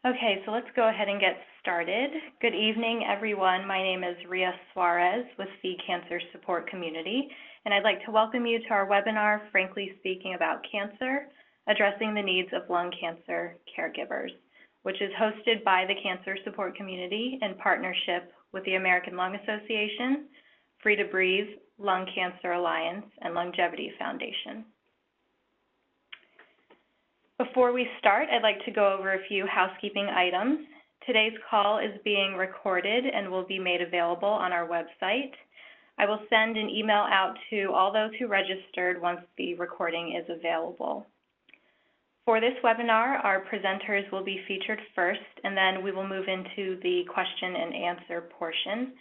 Okay, so let's go ahead and get started. Good evening, everyone. My name is Ria Suarez with the Cancer Support Community, and I'd like to welcome you to our webinar, Frankly Speaking About Cancer, Addressing the Needs of Lung Cancer Caregivers, which is hosted by the Cancer Support Community in partnership with the American Lung Association, Free to Breathe, Lung Cancer Alliance, and Lungevity Foundation. Before we start, I'd like to go over a few housekeeping items. Today's call is being recorded and will be made available on our website. I will send an email out to all those who registered once the recording is available. For this webinar, our presenters will be featured first, and then we will move into the question and answer portion.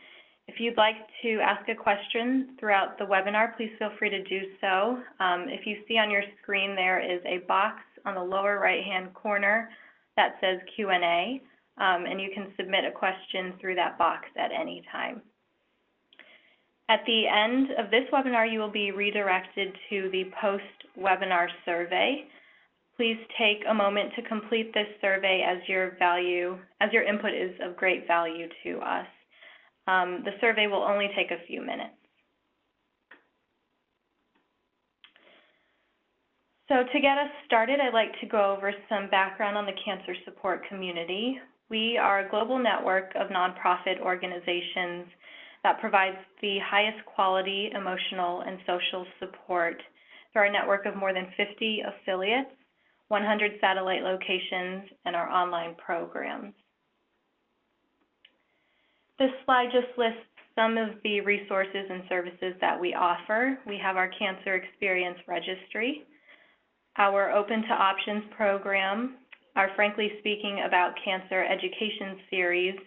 If you'd like to ask a question throughout the webinar, please feel free to do so. If you see on your screen, there is a box on the lower right-hand corner that says Q&A, and you can submit a question through that box at any time. At the end of this webinar, you will be redirected to the post-webinar survey. Please take a moment to complete this survey as your input is of great value to us. The survey will only take a few minutes. So to get us started, I'd like to go over some background on the Cancer Support Community. We are a global network of nonprofit organizations that provides the highest quality emotional and social support through our network of more than 50 affiliates, 100 satellite locations, and our online programs. This slide just lists some of the resources and services that we offer. We have our Cancer Experience Registry, our Open to Options program, our Frankly Speaking About Cancer education series,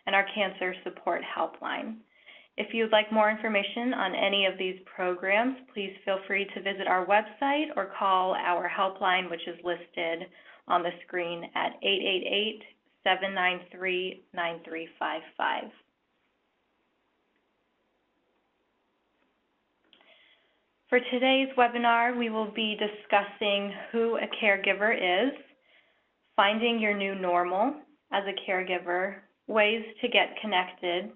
and our Cancer Support Helpline. If you'd like more information on any of these programs, please feel free to visit our website or call our helpline, which is listed on the screen at 888-793-9355. For today's webinar, we will be discussing who a caregiver is, finding your new normal as a caregiver, ways to get connected.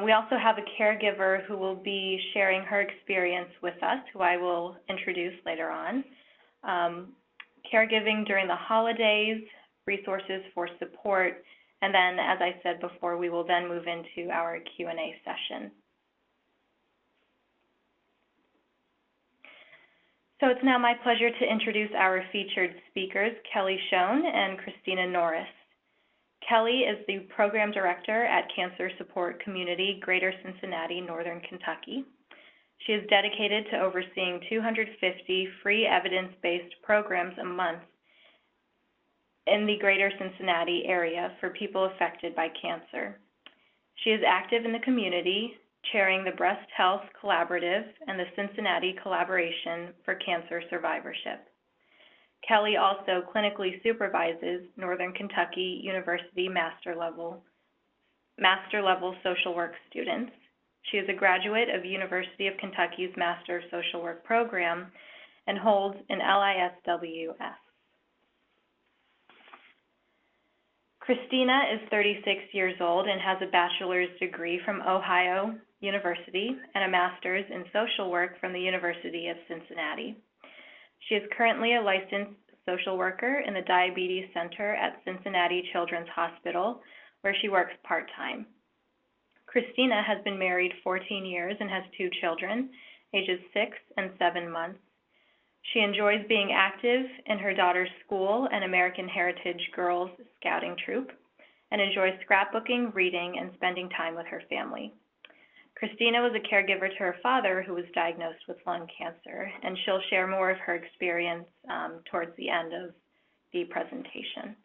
We also have a caregiver who will be sharing her experience with us, who I will introduce later on. Caregiving during the holidays, resources for support, and then, as I said before, we will then move into our Q&A session. So it's now my pleasure to introduce our featured speakers, Kelly Schoen and Christina Norris. Kelly is the Program Director at Cancer Support Community, Greater Cincinnati-Northern Kentucky. She is dedicated to overseeing 250 free evidence-based programs a month in the Greater Cincinnati area for people affected by cancer. She is active in the community, chairing the Breast Health Collaborative and the Cincinnati Collaboration for Cancer Survivorship. Kelly also clinically supervises Northern Kentucky University Master Level social work students. She is a graduate of University of Kentucky's Master of Social Work program and holds an LISWS. Christina is 36 years old and has a bachelor's degree from Ohio University and a master's in social work from the University of Cincinnati. She is currently a licensed social worker in the Diabetes Center at Cincinnati Children's Hospital, where she works part-time. Christina has been married 14 years and has 2 children, ages 6 and 7 months. She enjoys being active in her daughter's school and American Heritage Girls Scouting Troop, and enjoys scrapbooking, reading, and spending time with her family. Christina was a caregiver to her father, who was diagnosed with lung cancer, and she'll share more of her experience towards the end of the presentation.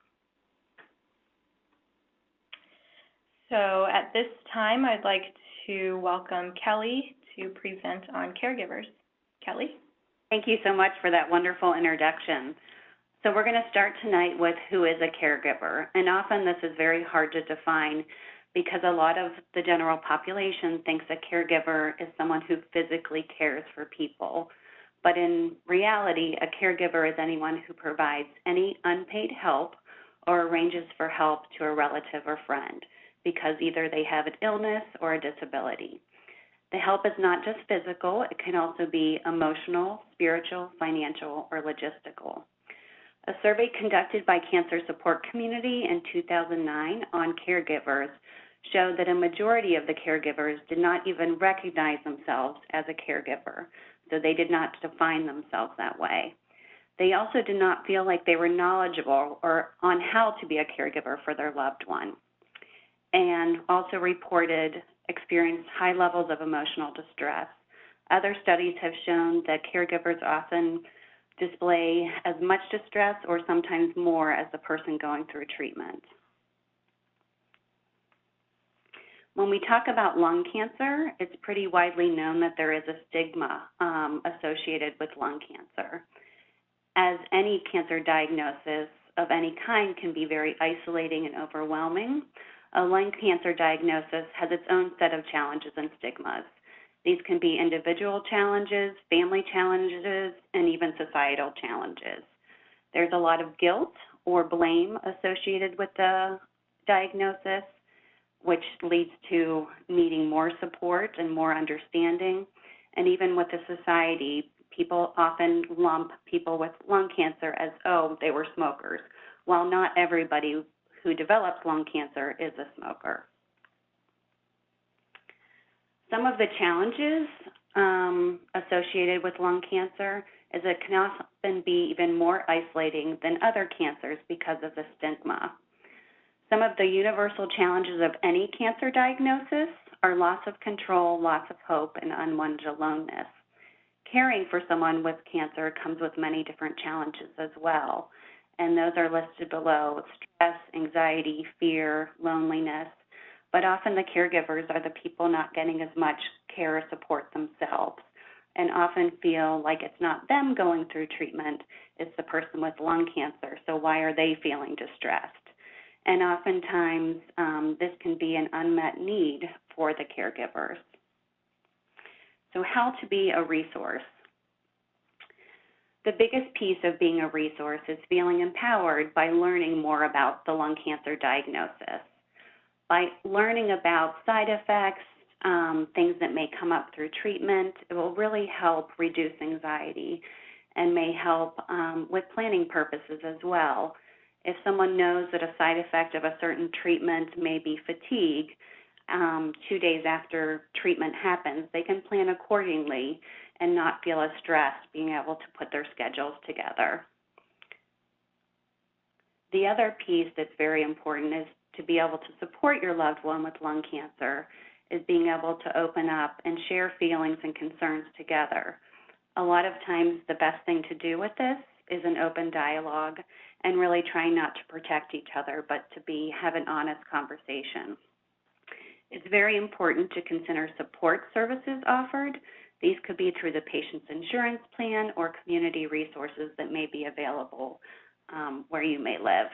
So at this time, I'd like to welcome Kelly to present on caregivers. Kelly? Thank you so much for that wonderful introduction. So we're going to start tonight with who is a caregiver, and often this is very hard to define because a lot of the general population thinks a caregiver is someone who physically cares for people. But in reality, a caregiver is anyone who provides any unpaid help or arranges for help to a relative or friend because either they have an illness or a disability. The help is not just physical, it can also be emotional, spiritual, financial, or logistical. A survey conducted by Cancer Support Community in 2009 on caregivers showed that a majority of the caregivers did not even recognize themselves as a caregiver, so they did not define themselves that way. They also did not feel like they were knowledgeable or on how to be a caregiver for their loved one, and also reported experienced high levels of emotional distress. Other studies have shown that caregivers often display as much distress or sometimes more as the person going through treatment. When we talk about lung cancer, it's pretty widely known that there is a stigma associated with lung cancer. As any cancer diagnosis of any kind can be very isolating and overwhelming, a lung cancer diagnosis has its own set of challenges and stigmas. These can be individual challenges, family challenges, and even societal challenges. There's a lot of guilt or blame associated with the diagnosis, which leads to needing more support and more understanding. And even with the society, people often lump people with lung cancer as, oh, they were smokers, while not everybody who develops lung cancer is a smoker. Some of the challenges associated with lung cancer is it can often be even more isolating than other cancers because of the stigma. Some of the universal challenges of any cancer diagnosis are loss of control, loss of hope, and unwanted aloneness. Caring for someone with cancer comes with many different challenges as well, and those are listed below: stress, anxiety, fear, loneliness. But often the caregivers are the people not getting as much care or support themselves, and often feel like it's not them going through treatment, it's the person with lung cancer, so why are they feeling distressed? And oftentimes this can be an unmet need for the caregivers. So how to be a resource? The biggest piece of being a resource is feeling empowered by learning more about the lung cancer diagnosis. By learning about side effects, things that may come up through treatment, it will really help reduce anxiety and may help with planning purposes as well. If someone knows that a side effect of a certain treatment may be fatigue, 2 days after treatment happens, they can plan accordingly and not feel as stressed being able to put their schedules together. The other piece that's very important is to be able to support your loved one with lung cancer is being able to open up and share feelings and concerns together. A lot of times the best thing to do with this is an open dialogue and really trying not to protect each other, but to have an honest conversation. It's very important to consider support services offered. These could be through the patient's insurance plan or community resources that may be available where you may live.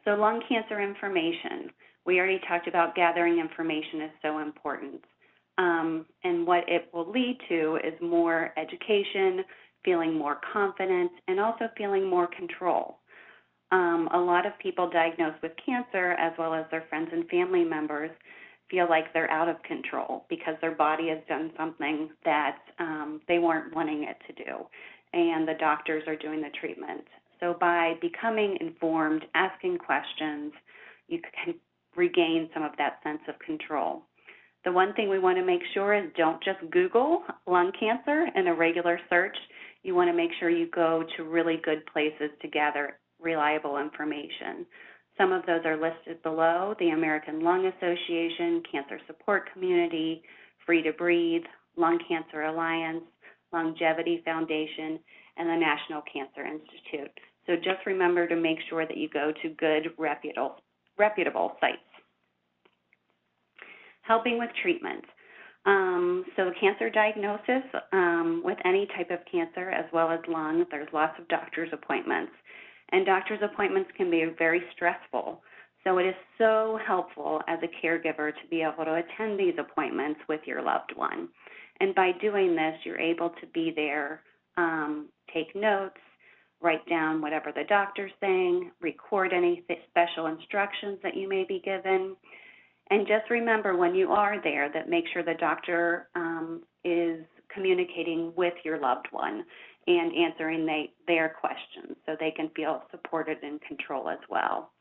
So lung cancer information. We already talked about gathering information is so important. And what it will lead to is more education, feeling more confident, and also feeling more control. A lot of people diagnosed with cancer, as well as their friends and family members, feel like they're out of control because their body has done something that they weren't wanting it to do, and the doctors are doing the treatment. So by becoming informed, asking questions, you can regain some of that sense of control. The one thing we want to make sure is don't just Google lung cancer in a regular search. You want to make sure you go to really good places to gather reliable information. Some of those are listed below: the American Lung Association, Cancer Support Community, Free to Breathe, Lung Cancer Alliance, Lungevity Foundation, and the National Cancer Institute. So just remember to make sure that you go to good, reputable sites. Helping with treatment. So cancer diagnosis with any type of cancer as well as lung, there's lots of doctor's appointments. And doctor's appointments can be very stressful. So it is so helpful as a caregiver to be able to attend these appointments with your loved one. And by doing this, you're able to be there, take notes, write down whatever the doctor's saying, record any special instructions that you may be given, and just remember when you are there that make sure the doctor is communicating with your loved one and answering their questions so they can feel supported and control as well.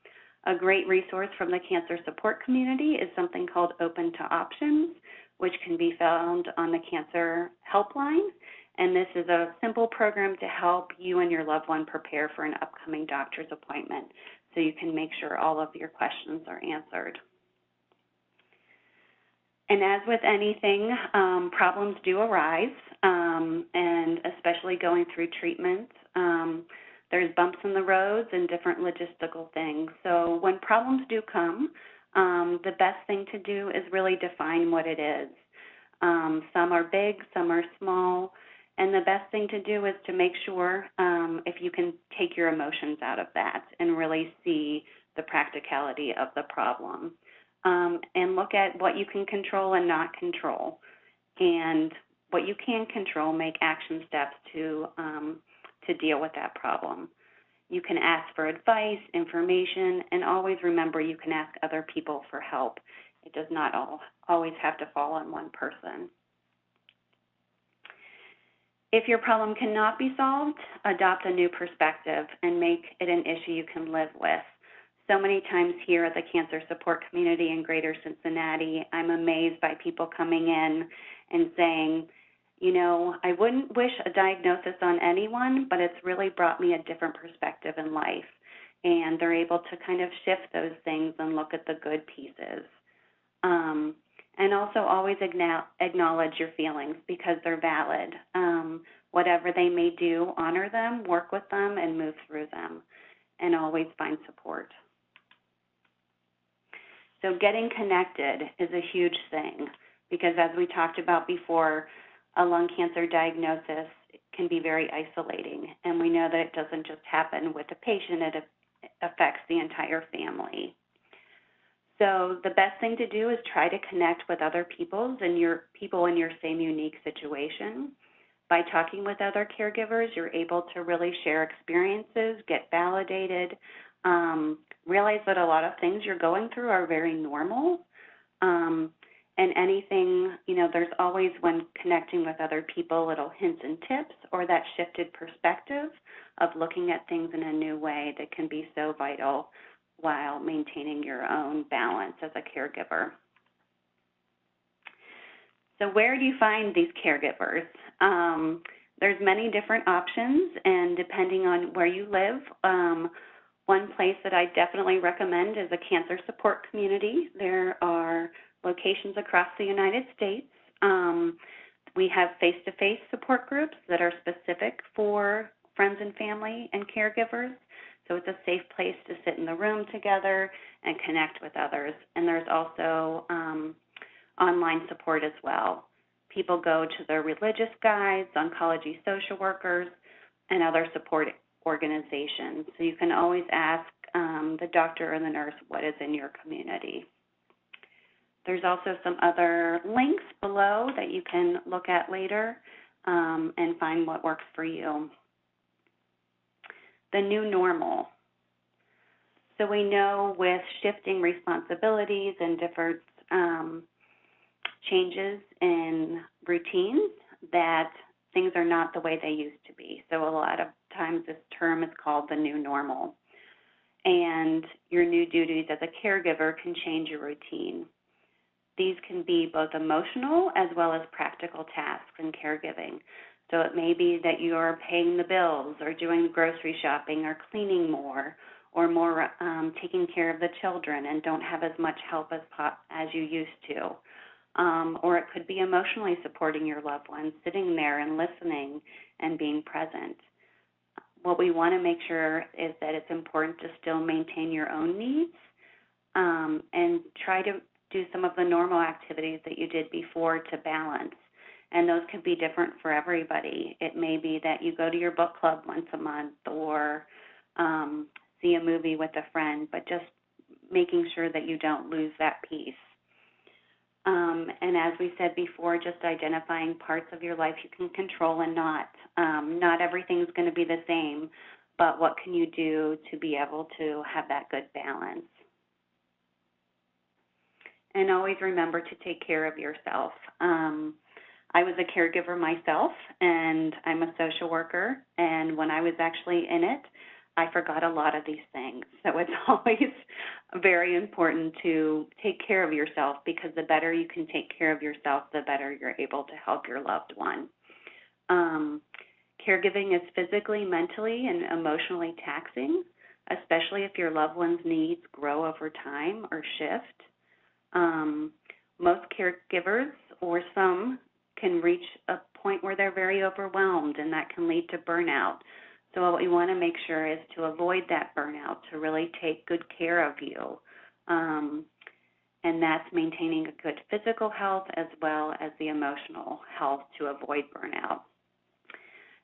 A great resource from the cancer support community is something called Open to Options, which can be found on the Cancer Helpline. And this is a simple program to help you and your loved one prepare for an upcoming doctor's appointment so you can make sure all of your questions are answered. And as with anything, problems do arise, and especially going through treatment. There's bumps in the roads and different logistical things. So when problems do come, the best thing to do is really define what it is. Some are big, some are small, and the best thing to do is to make sure if you can take your emotions out of that and really see the practicality of the problem. And look at what you can control and not control. And what you can control, make action steps to deal with that problem. You can ask for advice, information, and always remember you can ask other people for help. It does not always have to fall on one person. If your problem cannot be solved, adopt a new perspective and make it an issue you can live with. So many times here at the cancer support community in Greater Cincinnati, I'm amazed by people coming in and saying, you know, I wouldn't wish a diagnosis on anyone, but it's really brought me a different perspective in life. And they're able to kind of shift those things and look at the good pieces. And also always acknowledge your feelings because they're valid. Whatever they may do, honor them, work with them, and move through them. And always find support. So getting connected is a huge thing because as we talked about before, a lung cancer diagnosis can be very isolating. And we know that it doesn't just happen with the patient, it affects the entire family. So the best thing to do is try to connect with other people in your same unique situation. By talking with other caregivers, you're able to really share experiences, get validated, realize that a lot of things you're going through are very normal. And anything, you know, there's always when connecting with other people, little hints and tips or that shifted perspective of looking at things in a new way that can be so vital while maintaining your own balance as a caregiver. So where do you find these caregivers? There's many different options, and depending on where you live, one place that I definitely recommend is a cancer support community. There are locations across the United States. We have face-to-face support groups that are specific for friends and family and caregivers. So it's a safe place to sit in the room together and connect with others. And there's also online support as well. People go to their religious guides, oncology social workers, and other support organizations. So you can always ask the doctor or the nurse what is in your community. There's also some other links below that you can look at later and find what works for you. The new normal. So we know with shifting responsibilities and different changes in routines that things are not the way they used to be. So a lot of times this term is called the new normal. And your new duties as a caregiver can change your routine. These can be both emotional as well as practical tasks in caregiving. So it may be that you are paying the bills or doing grocery shopping or cleaning more or more taking care of the children and don't have as much help as you used to. Or it could be emotionally supporting your loved ones, sitting there and listening and being present. What we want to make sure is that it's important to still maintain your own needs and try to do some of the normal activities that you did before to balance. And those can be different for everybody. It may be that you go to your book club once a month or see a movie with a friend, but just making sure that you don't lose that piece. And as we said before, just identifying parts of your life you can control and not. Not everything's going to be the same. but what can you do to be able to have that good balance? And always remember to take care of yourself. I was a caregiver myself, and I'm a social worker, and when I was actually in it, I forgot a lot of these things. So it's always very important to take care of yourself, because the better you can take care of yourself, the better you're able to help your loved one. Caregiving is physically, mentally, and emotionally taxing, especially if your loved one's needs grow over time or shift. Most caregivers, or some, can reach a point where they're very overwhelmed, and that can lead to burnout. So what we want to make sure is to avoid that burnout, to really take good care of you. And that's maintaining a good physical health as well as the emotional health to avoid burnout.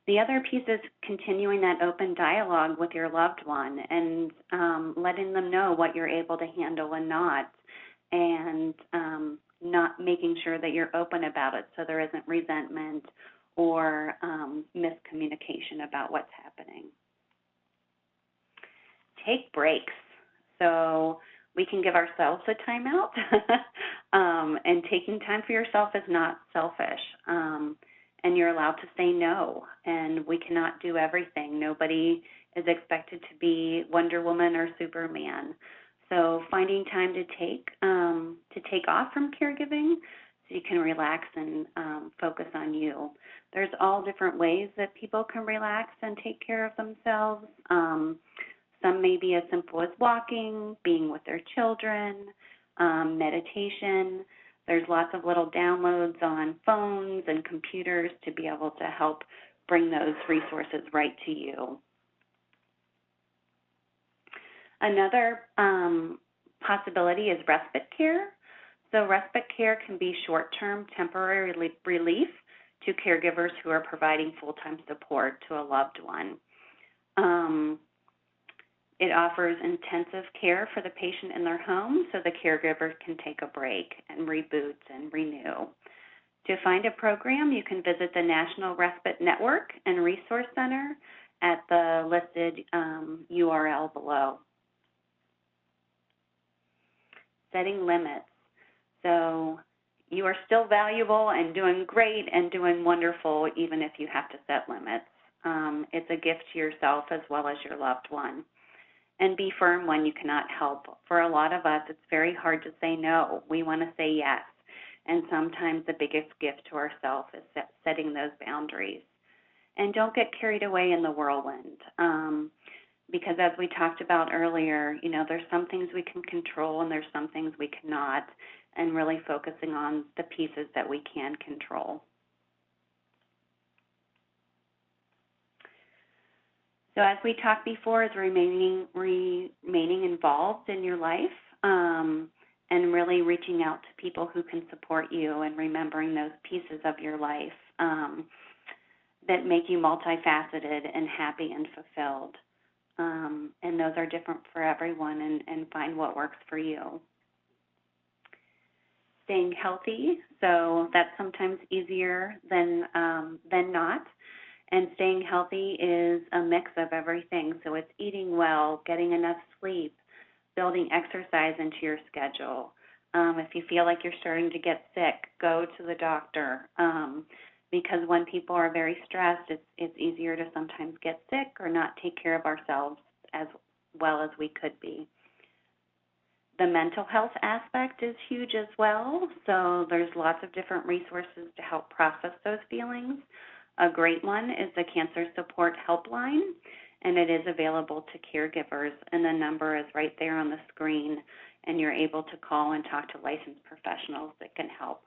The other piece is continuing that open dialogue with your loved one and letting them know what you're able to handle and not, and not making sure that you're open about it so there isn't resentment or miscommunication about what's happening. Take breaks. So we can give ourselves a timeout, and taking time for yourself is not selfish. And you're allowed to say no, and we cannot do everything. Nobody is expected to be Wonder Woman or Superman. So finding time to take off from caregiving so you can relax and focus on you. There's all different ways that people can relax and take care of themselves. Some may be as simple as walking, being with their children, meditation. There's lots of little downloads on phones and computers to be able to help bring those resources right to you. Another possibility is respite care. So respite care can be short-term temporary relief to caregivers who are providing full-time support to a loved one. It offers intensive care for the patient in their home so the caregiver can take a break and reboot and renew. To find a program, you can visit the National Respite Network and Resource Center at the listed URL below. Setting limits. So you are still valuable and doing great and doing wonderful even if you have to set limits. It's a gift to yourself as well as your loved one. And be firm when you cannot help. For a lot of us, it's very hard to say no. We want to say yes. And sometimes the biggest gift to ourselves is setting those boundaries. And don't get carried away in the whirlwind. Because as we talked about earlier, there's some things we can control and there's some things we cannot, and really focusing on the pieces that we can control. So as we talked before, is remaining involved in your life, and really reaching out to people who can support you and remembering those pieces of your life that make you multifaceted and happy and fulfilled. And those are different for everyone, and find what works for you. Staying healthy, so that's sometimes easier than not. And staying healthy is a mix of everything. So it's eating well, getting enough sleep, building exercise into your schedule. If you feel like you're starting to get sick, go to the doctor. Because when people are very stressed, it's easier to sometimes get sick or not take care of ourselves as well as we could be. The mental health aspect is huge as well. So there's lots of different resources to help process those feelings. A great one is the Cancer Support Helpline, and it is available to caregivers, and the number is right there on the screen, and you're able to call and talk to licensed professionals that can help.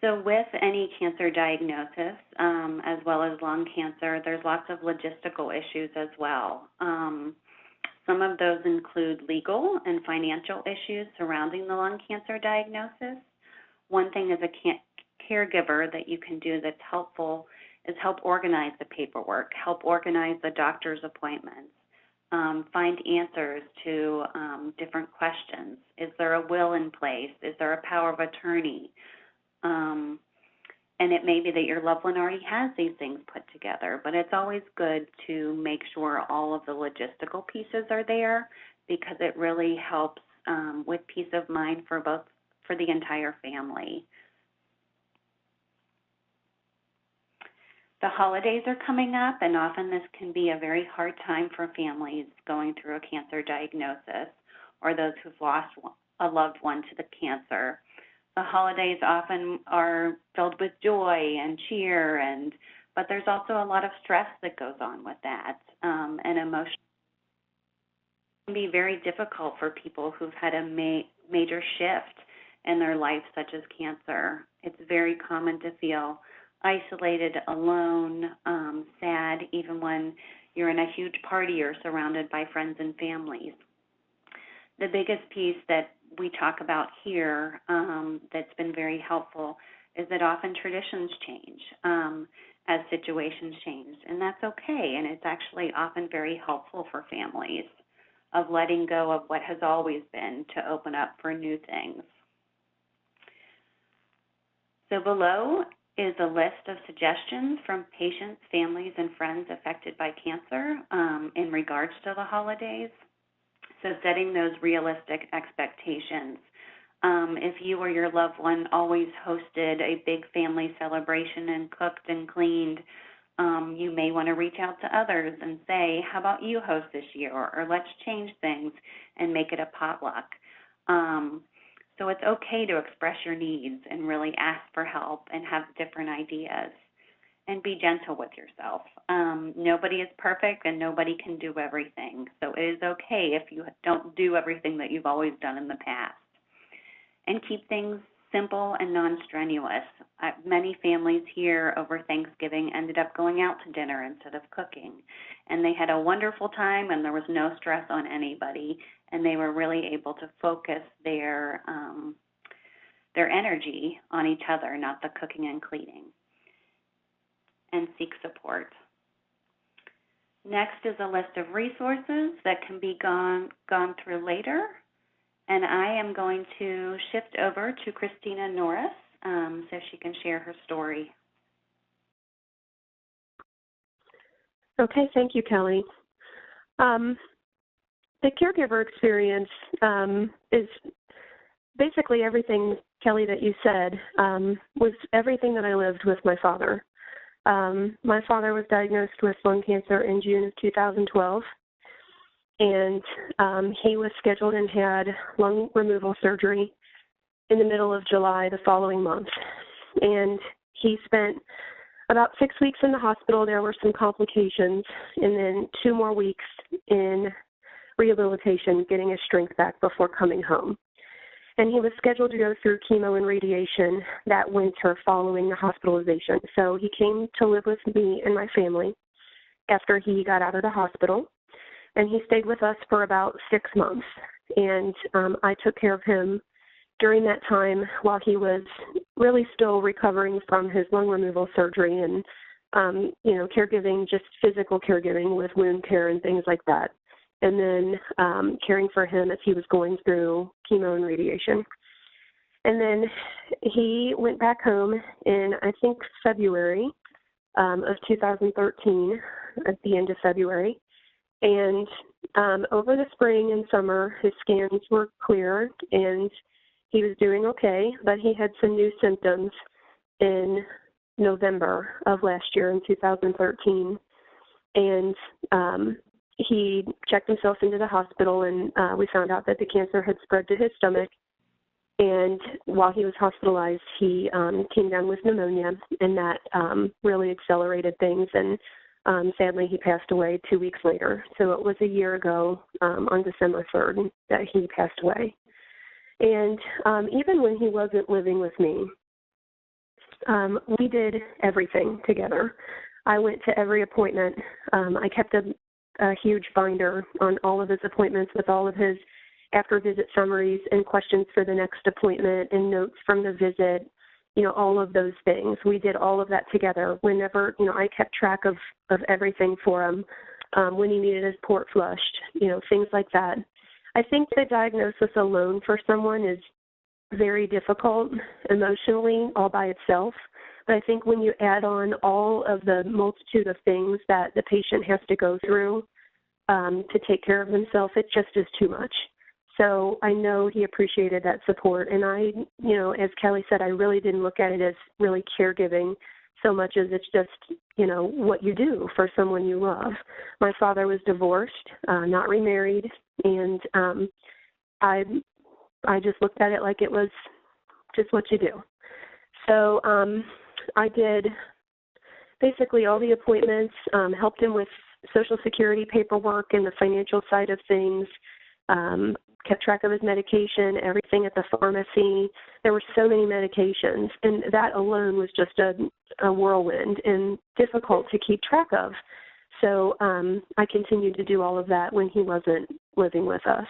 So with any cancer diagnosis, as well as lung cancer, there's lots of logistical issues as well. Some of those include legal and financial issues surrounding the lung cancer diagnosis. One thing as a caregiver that you can do that's helpful is help organize the paperwork, help organize the doctor's appointments, find answers to different questions. Is there a will in place? Is there a power of attorney? And it may be that your loved one already has these things put together, but it's always good to make sure all of the logistical pieces are there, because it really helps with peace of mind for the entire family. The holidays are coming up, and often this can be a very hard time for families going through a cancer diagnosis or those who've lost a loved one to the cancer. The holidays often are filled with joy and cheer, but there's also a lot of stress that goes on with that, and emotion can be very difficult for people who've had a major shift in their life, such as cancer. It's very common to feel isolated, alone, sad, even when you're in a huge party or surrounded by friends and families. The biggest piece that we talk about here that's been very helpful is that often traditions change as situations change, and that's okay, and it's actually often very helpful for families of letting go of what has always been to open up for new things. So below is a list of suggestions from patients, families, and friends affected by cancer in regards to the holidays. So setting those realistic expectations. If you or your loved one always hosted a big family celebration and cooked and cleaned, you may want to reach out to others and say, how about you host this year? Or let's change things and make it a potluck. So it's okay to express your needs and really ask for help and have different ideas. And be gentle with yourself. Nobody is perfect and nobody can do everything. So it is okay if you don't do everything that you've always done in the past. And keep things simple and non-strenuous. Many families here over Thanksgiving ended up going out to dinner instead of cooking. And they had a wonderful time, and there was no stress on anybody. And they were really able to focus their energy on each other, not the cooking and cleaning. And seek support. Next is a list of resources that can be gone through later. And I am going to shift over to Christina Norris so she can share her story. Okay, thank you, Kelly. The Caregiver Experience is basically everything, Kelly, that you said, was everything that I lived with my father. My father was diagnosed with lung cancer in June of 2012, and he was scheduled and had lung removal surgery in the middle of July the following month. And he spent about 6 weeks in the hospital. There were some complications, and then 2 more weeks in rehabilitation, getting his strength back before coming home. And he was scheduled to go through chemo and radiation that winter following the hospitalization. So he came to live with me and my family after he got out of the hospital. And he stayed with us for about 6 months. And I took care of him during that time while he was really still recovering from his lung removal surgery and, caregiving, just physical caregiving with wound care and things like that. And then caring for him as he was going through chemo and radiation. And then he went back home in, I think, February of 2013, at the end of February. And over the spring and summer, his scans were clear, and he was doing okay, but he had some new symptoms in November of last year, in 2013. And he checked himself into the hospital, and we found out that the cancer had spread to his stomach. And while he was hospitalized, he came down with pneumonia, and that really accelerated things. And sadly, he passed away 2 weeks later. So it was a year ago on December 3rd that he passed away. And even when he wasn't living with me, we did everything together. I went to every appointment. I kept a huge binder on all of his appointments with all of his after-visit summaries and questions for the next appointment and notes from the visit, all of those things. We did all of that together. Whenever, I kept track of everything for him, when he needed his port flushed, things like that. I think the diagnosis alone for someone is very difficult emotionally all by itself, But I think when you add on all of the multitude of things that the patient has to go through to take care of himself, it just is too much. So I know he appreciated that support. And I, as Kelly said, I really didn't look at it as really caregiving so much as it's just, what you do for someone you love. My father was divorced, not remarried, and I just looked at it like it was just what you do. So I did basically all the appointments, helped him with Social Security paperwork and the financial side of things, kept track of his medication, everything at the pharmacy. There were so many medications, and that alone was just a whirlwind and difficult to keep track of. So I continued to do all of that when he wasn't living with us.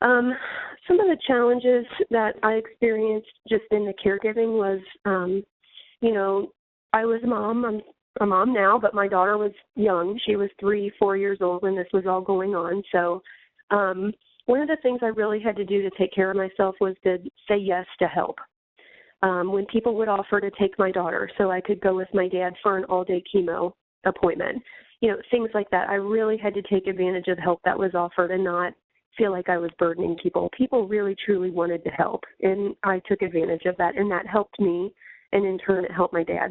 Some of the challenges that I experienced just in the caregiving was, I was a mom. I'm a mom now, but my daughter was young. She was 3-4 years old when this was all going on. So one of the things I really had to do to take care of myself was to say yes to help. When people would offer to take my daughter so I could go with my dad for an all-day chemo appointment, things like that, I really had to take advantage of help that was offered and not feel like I was burdening people. People really, truly wanted to help, and I took advantage of that, and that helped me, and in turn it helped my dad.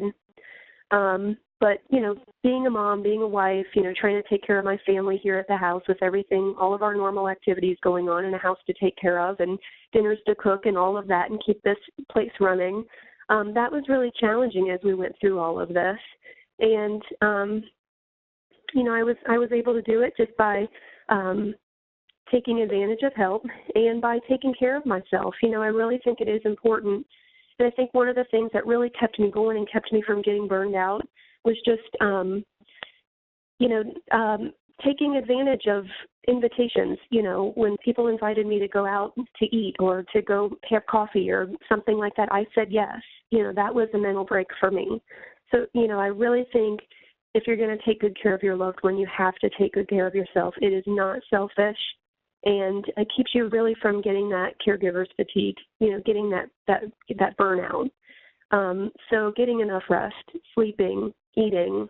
But, being a mom, being a wife, trying to take care of my family here at the house with everything, all of our normal activities going on in a house to take care of and dinners to cook and all of that and keep this place running, that was really challenging as we went through all of this. And, I was able to do it just by taking advantage of help and by taking care of myself. I really think it is important. And I think one of the things that really kept me going and kept me from getting burned out was just, taking advantage of invitations. When people invited me to go out to eat or to go have coffee or something like that, I said yes. That was a mental break for me. So, I really think if you're going to take good care of your loved one, you have to take good care of yourself. It is not selfish, and it keeps you really from getting that caregiver's fatigue, getting that burnout. So getting enough rest, sleeping, eating,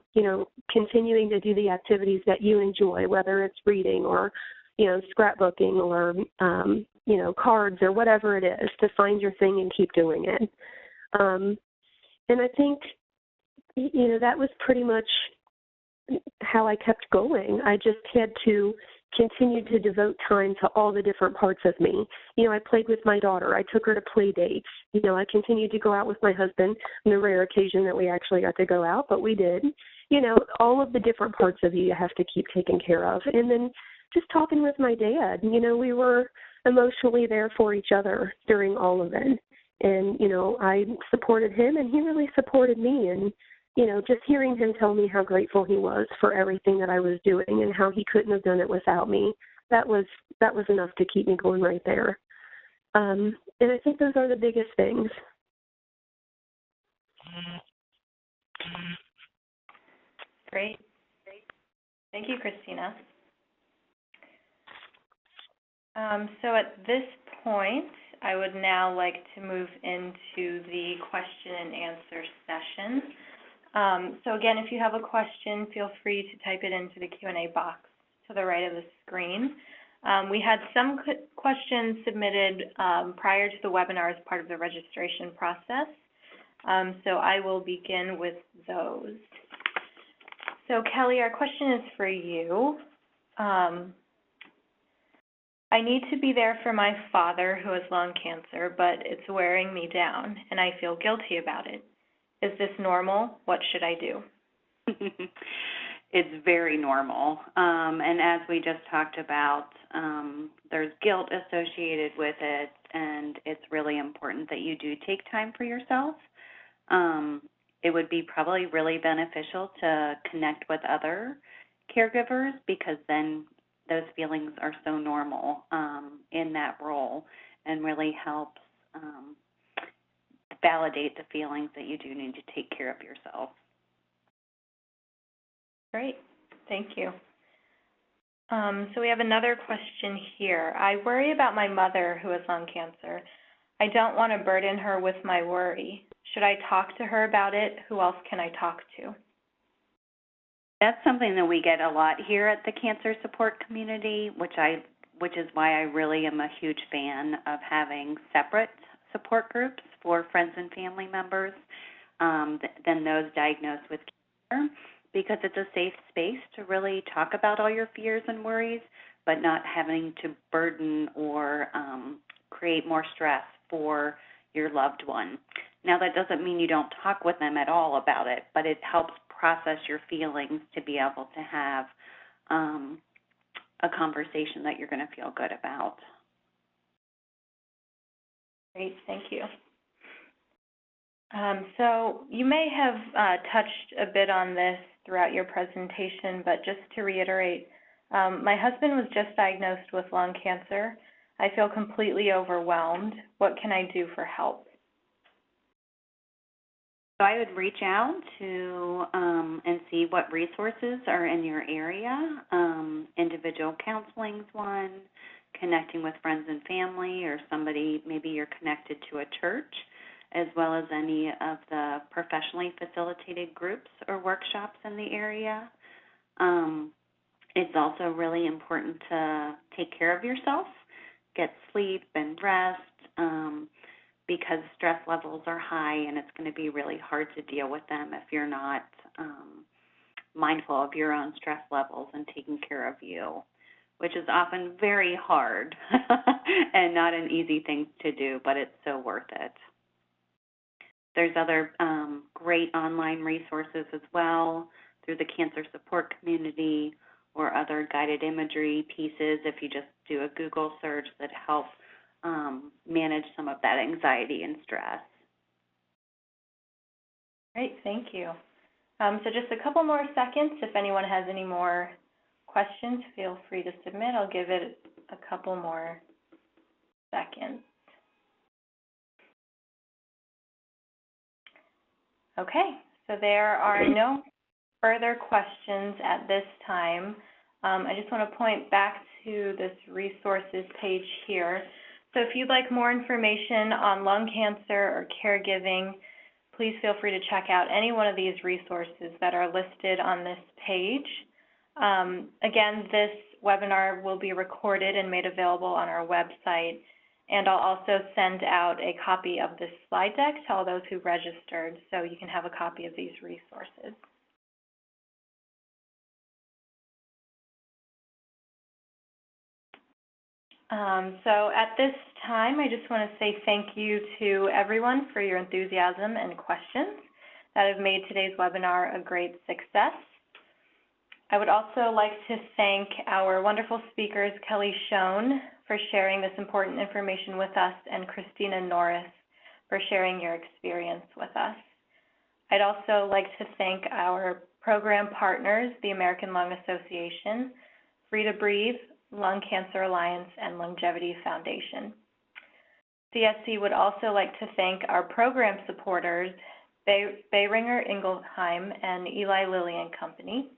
continuing to do the activities that you enjoy, whether it's reading or, scrapbooking or, cards or whatever it is, to find your thing and keep doing it. And I think, that was pretty much how I kept going. I just had to continue to devote time to all the different parts of me. I played with my daughter. I took her to play dates. I continued to go out with my husband on the rare occasion that we actually got to go out, but we did. All of the different parts of you have to keep taking care of. And then just talking with my dad, we were emotionally there for each other during all of it. And, I supported him and he really supported me. And, just hearing him tell me how grateful he was for everything that I was doing and how he couldn't have done it without me, that was enough to keep me going right there. And I think those are the biggest things. Great. Thank you, Christina. So at this point, I would now like to move into the question and answer session. So again, if you have a question, feel free to type it into the Q&A box to the right of the screen. We had some questions submitted prior to the webinar as part of the registration process. So I will begin with those. So Kelly, our question is for you. I need to be there for my father who has lung cancer, but it's wearing me down, and I feel guilty about it. Is this normal? What should I do? It's very normal. And as we just talked about, there's guilt associated with it, and it's really important that you do take time for yourself. It would be probably really beneficial to connect with other caregivers, because then those feelings are so normal in that role, and really helps validate the feelings that you do need to take care of yourself. Great. Thank you. So we have another question here. I worry about my mother who has lung cancer. I don't want to burden her with my worry. Should I talk to her about it? Who else can I talk to? That's something that we get a lot here at the cancer support community, which is why I really am a huge fan of having separate support groups for friends and family members than those diagnosed with cancer, because it's a safe space to really talk about all your fears and worries, but not having to burden or create more stress for your loved one. Now, that doesn't mean you don't talk with them at all about it, but it helps process your feelings to be able to have a conversation that you're going to feel good about. Great, thank you. So you may have touched a bit on this throughout your presentation, but just to reiterate, my husband was just diagnosed with lung cancer. I feel completely overwhelmed. What can I do for help? So I would reach out to and see what resources are in your area. Individual counseling is one, connecting with friends and family, or somebody, maybe you're connected to a church, as well as any of the professionally facilitated groups or workshops in the area. It's also really important to take care of yourself, get sleep and rest, because stress levels are high and it's going to be really hard to deal with them if you're not mindful of your own stress levels and taking care of you, which is often very hard and not an easy thing to do, but it's so worth it. There's other great online resources as well through the cancer support community or other guided imagery pieces if you just do a Google search that help manage some of that anxiety and stress. Great, thank you. So just a couple more seconds. If anyone has any more questions, feel free to submit. I'll give it a couple more seconds. Okay, so there are no further questions at this time. I just want to point back to this resources page here. So if you'd like more information on lung cancer or caregiving, please feel free to check out any one of these resources that are listed on this page. Again, this webinar will be recorded and made available on our website, and I'll also send out a copy of this slide deck to all those who registered, so you can have a copy of these resources. So at this time, I just want to say thank you to everyone for your enthusiasm and questions that have made today's webinar a great success. I would also like to thank our wonderful speakers, Kelly Schoen, for sharing this important information with us, and Christina Norris for sharing your experience with us. I'd also like to thank our program partners, the American Lung Association, Free to Breathe, Lung Cancer Alliance, and Lungevity Foundation. CSC would also like to thank our program supporters, Boehringer Ingelheim and Eli Lilly and Company.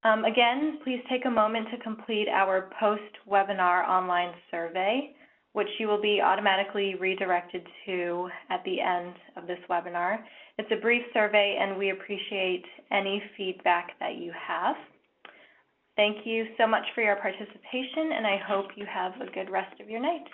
Again, please take a moment to complete our post-webinar online survey, which you will be automatically redirected to at the end of this webinar. It's a brief survey, and we appreciate any feedback that you have. Thank you so much for your participation, and I hope you have a good rest of your night.